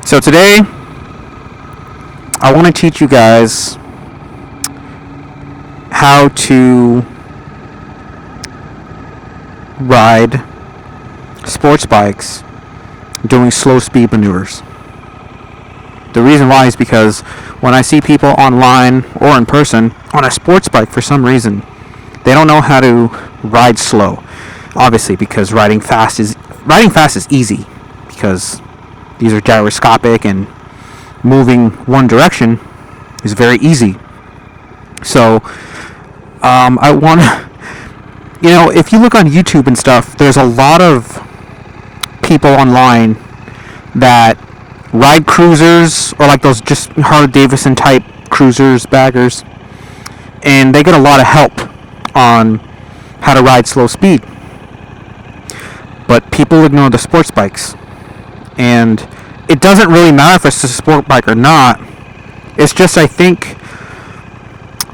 So today, I want to teach you guys how to ride sports bikes doing slow speed maneuvers. The reason why is because when I see people online or in person on a sports bike, for some reason, they don't know how to ride slow. Obviously, because riding fast is easy, because these are gyroscopic and moving one direction is very easy. So I want to, if you look on YouTube and stuff, there's a lot of people online that ride cruisers, or like those just Harley Davidson type cruisers, baggers, and they get a lot of help on how to ride slow speed. But people ignore the sports bikes, and it doesn't really matter if it's a sport bike or not. It's just, I think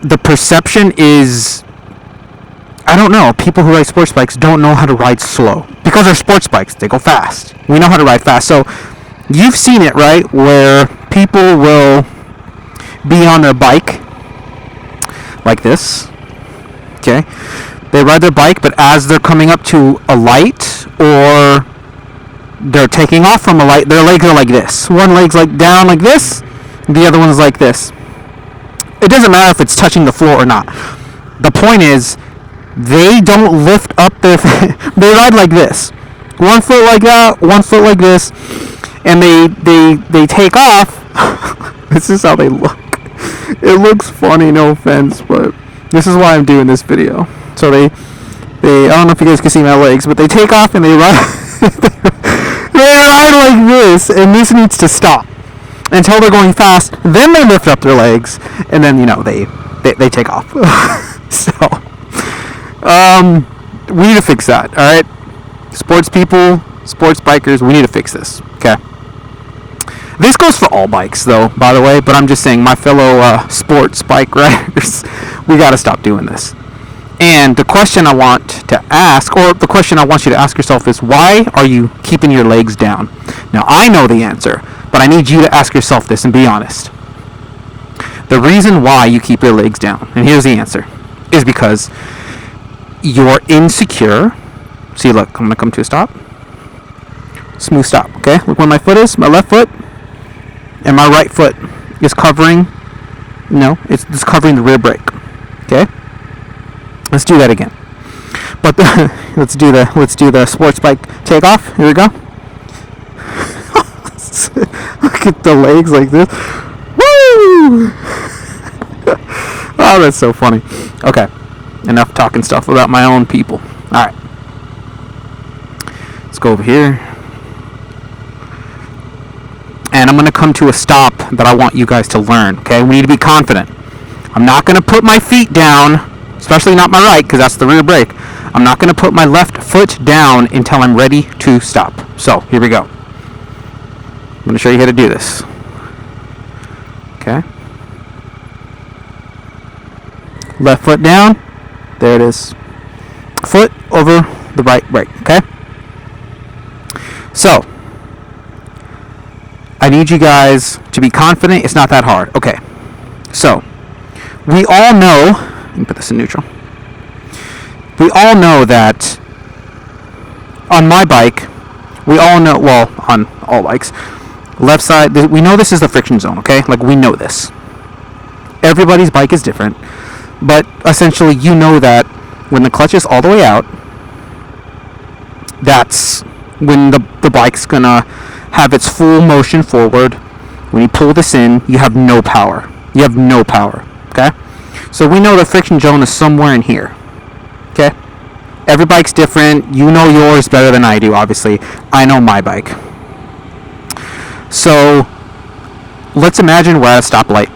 the perception is, I don't know, people who ride sports bikes don't know how to ride slow, because they're sports bikes, they go fast. We know how to ride fast. So you've seen it, right, where people will be on their bike like this, okay? They ride their bike, but as they're coming up to a light, or they're taking off from a light, their legs are like this. One leg's like down like this, the other one's like this. It doesn't matter if it's touching the floor or not. The point is, they don't lift up their they ride like this. One foot like that, one foot like this, and they take off. This is how they look. It looks funny, no offense, but this is why I'm doing this video. So they I don't know if you guys can see my legs, but they take off and they ride they ride like this, and this needs to stop until they're going fast. Then they lift up their legs, and then they take off. So we need to fix that. All right, sports people, sports bikers, we need to fix this. Okay. This goes for all bikes, though, by the way. But I'm just saying, my fellow sports bike riders, we got to stop doing this. And the question I want to ask, or the question I want you to ask yourself, is why are you keeping your legs down? Now, I know the answer, but I need you to ask yourself this and be honest. The reason why you keep your legs down, and here's the answer, is because you're insecure. See, look, I'm going to come to a stop. Smooth stop, okay? Look where my foot is, my left foot, and my right foot is covering, it's covering the rear brake, okay? Let's do that again. But let's do the sports bike takeoff. Here we go. Look at the legs like this. Woo! Oh, that's so funny. Okay, enough talking stuff about my own people. All right, let's go over here, and I'm going to come to a stop that I want you guys to learn. Okay, we need to be confident. I'm not going to put my feet down. Especially not my right, because that's the rear brake. I'm not going to put my left foot down until I'm ready to stop. So, here we go. I'm going to show you how to do this. Okay. Left foot down. There it is. Foot over the right brake. Okay. So, I need you guys to be confident. It's not that hard. Okay. So, we all know... Let me put this in neutral. We all know that on my bike, we all know, well, on all bikes, left side, we know this is the friction zone, okay? Like, we know this. Everybody's bike is different, but essentially you know that when the clutch is all the way out, that's when the bike's gonna have its full motion forward. When you pull this in, you have no power. You have no power, okay? So we know the friction zone is somewhere in here, okay? Every bike's different. You know yours better than I do, obviously. I know my bike. So let's imagine we're at a stoplight.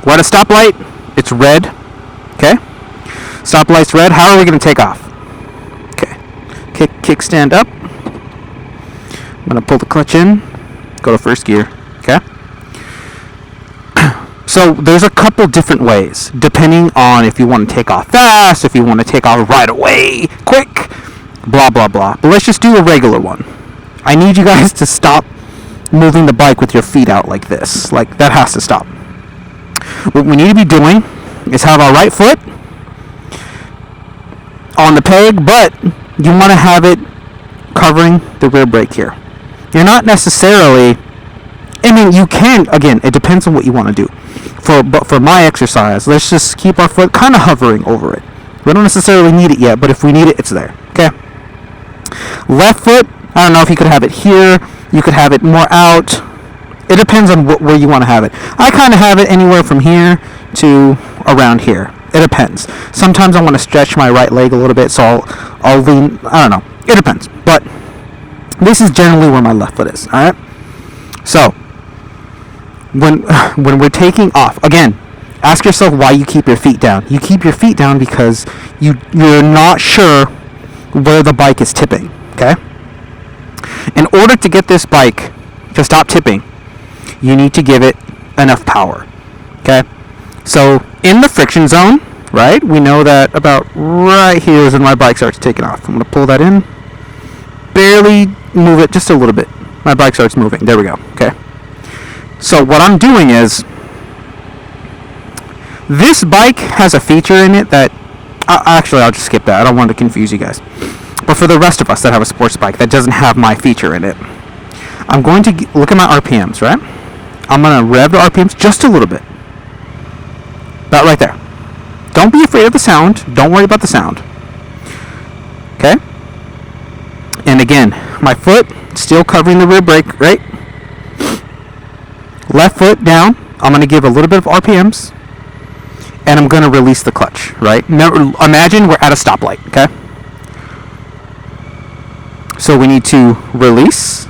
We're at a stoplight. It's red, okay? Stoplight's red. How are we going to take off? Okay. Kickstand up. I'm going to pull the clutch in. Go to first gear, okay? So there's a couple different ways, depending on if you want to take off fast, if you want to take off right away, quick, blah, blah, blah. But let's just do a regular one. I need you guys to stop moving the bike with your feet out like this. Like, that has to stop. What we need to be doing is have our right foot on the peg, but you want to have it covering the rear brake here. You're not necessarily, I mean, you can, again, it depends on what you want to do. But for my exercise, let's just keep our foot kind of hovering over it. We don't necessarily need it yet, but if we need it, it's there. Okay. Left foot, I don't know if you could have it here. You could have it more out. It depends on where you want to have it. I kind of have it anywhere from here to around here. It depends. Sometimes I want to stretch my right leg a little bit, so I'll lean. I don't know. It depends. But this is generally where my left foot is. All right. So when we're taking off, again, ask yourself why you keep your feet down. You keep your feet down because you're not sure where the bike is tipping. Okay. In order to get this bike to stop tipping, you need to give it enough power. Okay. So in the friction zone, right, we know that about right here is when my bike starts taking off. I'm going to pull that in, barely move it just a little bit. My bike starts moving. There we go. Okay. So what I'm doing is, this bike has a feature in it that, actually I'll just skip that. I don't want to confuse you guys. But for the rest of us that have a sports bike that doesn't have my feature in it, I'm going to look at my RPMs, right? I'm going to rev the RPMs just a little bit. About right there. Don't be afraid of the sound. Don't worry about the sound. Okay? And again, my foot still covering the rear brake, right? Left foot down. I'm going to give a little bit of RPMs. And I'm going to release the clutch, right? Now, imagine we're at a stoplight, okay? So we need to release.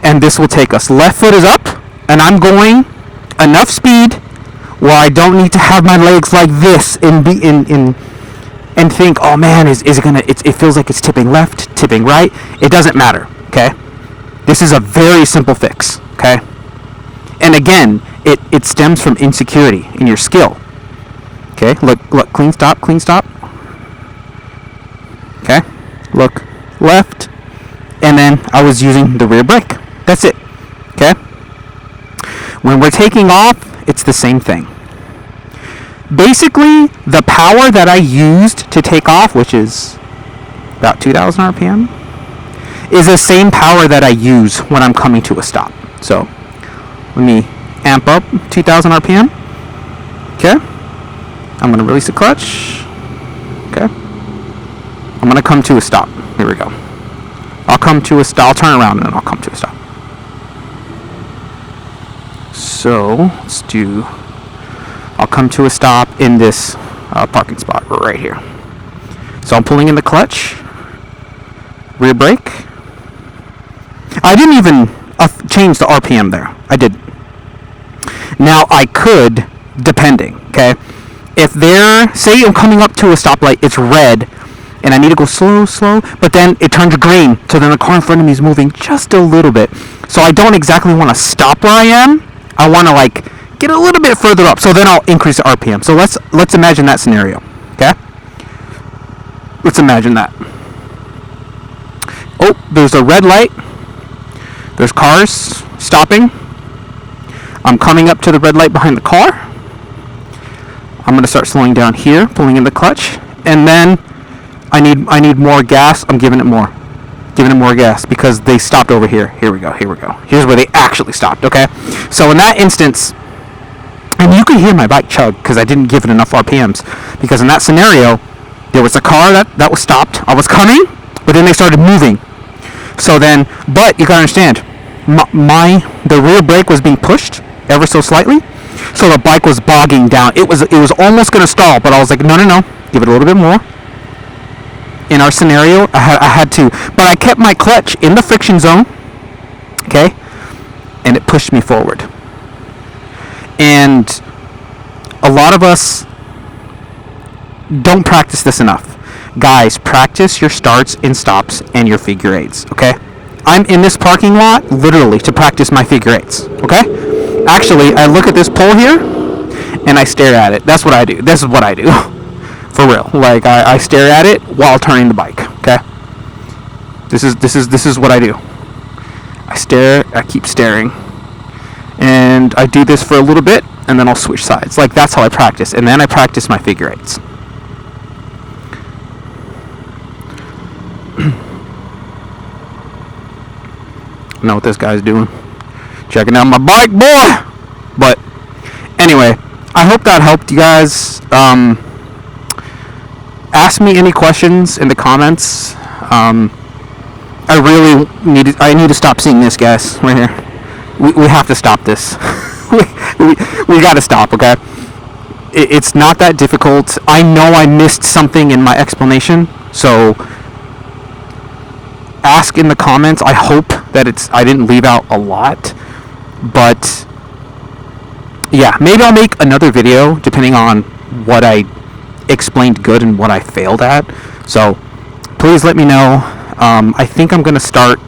And this will take us. Left foot is up. And I'm going enough speed where I don't need to have my legs like this and think, oh man, is it gonna? It feels like it's tipping left, tipping right. It doesn't matter. Okay, this is a very simple fix. Okay, and again, it stems from insecurity in your skill. Okay, look, clean stop. Okay, look left, and then I was using the rear brake. That's it. Okay. When we're taking off, it's the same thing. Basically, the power that I used to take off, which is about 2,000 RPM, is the same power that I use when I'm coming to a stop. So, let me amp up 2,000 RPM. Okay. I'm going to release the clutch. Okay. I'm going to come to a stop. Here we go. I'll come to a stop. I'll turn around and then I'll come to a stop. So, let's do, I'll come to a stop in this parking spot right here. So I'm pulling in the clutch, rear brake. I didn't even change the RPM there. I did. Now I could, depending, okay? If say I'm coming up to a stoplight, it's red, and I need to go slow, but then it turns green, so then the car in front of me is moving just a little bit. So I don't exactly want to stop where I am. I want to get a little bit further up, so then I'll increase the RPM. So let's imagine that scenario, okay? Let's imagine that. Oh, there's a red light. There's cars stopping. I'm coming up to the red light behind the car. I'm going to start slowing down here, pulling in the clutch, and then I need more gas. I'm giving it more gas because they stopped over here. Here we go. Here's where they actually stopped, okay? So in that instance, and you can hear my bike chug because I didn't give it enough RPMs, because in that scenario, there was a car that was stopped. I was coming, but then they started moving. So then, but you gotta understand, the rear brake was being pushed ever so slightly, so the bike was bogging down. It was almost gonna stall, but I was like, no, give it a little bit more. In our scenario, I had to, but I kept my clutch in the friction zone, okay, and it pushed me forward. And a lot of us don't practice this enough. Guys, practice your starts and stops and your figure eights, okay? I'm in this parking lot literally to practice my figure eights, okay? Actually, I look at this pole here and I stare at it. That's what I do. This is what I do. For real. I stare at it while turning the bike, okay? This is what I do. I keep staring. And I do this for a little bit, and then I'll switch sides. Like, that's how I practice. And then I practice my figure eights. I know what this guy's doing. Checking out my bike, boy! But, anyway, I hope that helped you guys. Ask me any questions in the comments. I need to stop seeing this, guys, right here. We have to stop this. we got to stop, okay? It's not that difficult. I know I missed something in my explanation, so ask in the comments. I hope that I didn't leave out a lot, but yeah, maybe I'll make another video depending on what I explained good and what I failed at. So please let me know. I think I'm going to start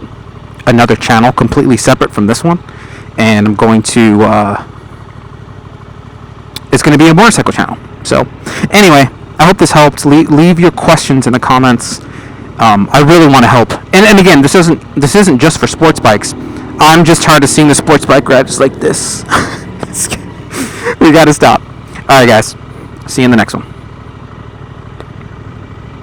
another channel completely separate from this one, and I'm going to it's going to be a motorcycle channel. So anyway, I hope this helped. Leave your questions in the comments. I really want to help, and again, this isn't just for sports bikes. I'm just tired of seeing the sports bike rides like this. We got to stop. All right, guys, see you in the next one.